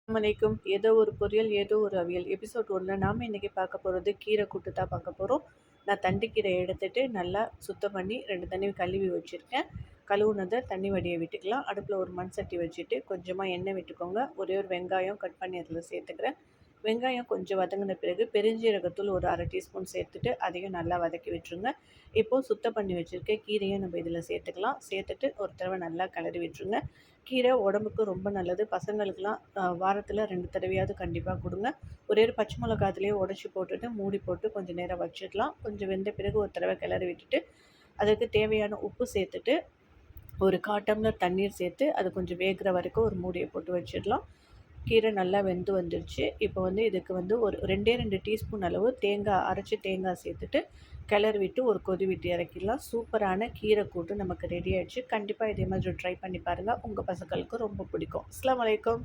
அலைக்கும். ஏதோ ஒரு பொரியல், ஏதோ ஒரு அவியல். எபிசோட் 1ல நாம இன்னைக்கு பார்க்க போறது கீரை கூட்டு தான் பார்க்க போறோம். நான் தண்டுக்கீரை எடுத்துட்டு நல்லா சுத்தம் பண்ணி 2 தண்ணி கழுவி வச்சுருக்கேன். கழுவுனத தண்ணி வடிய விட்டுக்கலாம். அடுப்பில் ஒரு மண் சட்டி வச்சுட்டு கொஞ்சமாக எண்ணெய் விட்டுக்கோங்க. ஒரே ஒரு வெங்காயம் கட் பண்ணி அதில் சேர்த்துக்கிறேன். வெங்காயம் கொஞ்சம் வதங்கின பிறகு பெருஞ்சீரகத்தூள் ஒரு 1/2 டீஸ்பூன் சேர்த்துட்டு அதையும் நல்லா வதக்கி விட்டுருங்க. இப்போது சுத்தம் பண்ணி வச்சுருக்க கீரையை நம்ம இதில் சேர்த்துக்கலாம். சேர்த்துட்டு ஒரு தடவை நல்லா கிளறி விட்டுருங்க. கீரை உடம்புக்கு ரொம்ப நல்லது. பசங்களுக்கெலாம் வாரத்தில் 2 தடவையாவது கண்டிப்பாக கொடுங்க. ஒரே ஒரு பச்சை மிளகா அதிலேயே உடச்சி போட்டுட்டு மூடி போட்டு கொஞ்சம் நேரம் வச்சிடலாம். கொஞ்சம் வெந்த பிறகு ஒரு தடவை கிளறி விட்டுட்டு அதுக்கு தேவையான உப்பு சேர்த்துட்டு ஒரு 1/4 டம்ளர் தண்ணீர் சேர்த்து அது கொஞ்சம் வேகிற வரைக்கும் ஒரு மூடியை போட்டு வச்சிடலாம். கீரை நல்லா வெந்து வந்துடுச்சு. இப்போ இதுக்கு ஒரு 2 டீஸ்பூன் அளவு அரைச்சி தேங்காய் சேர்த்துட்டு கிளறி விட்டு ஒரு கொதி விட்டு இறக்கிடலாம். சூப்பரான கீரை கூட்டு நமக்கு ரெடி ஆயிடுச்சு. கண்டிப்பாக இதே மாதிரி ட்ரை பண்ணி பாருங்கள். உங்கள் பசங்களுக்கு ரொம்ப பிடிக்கும். அஸ்ஸலாமு அலைக்கும்.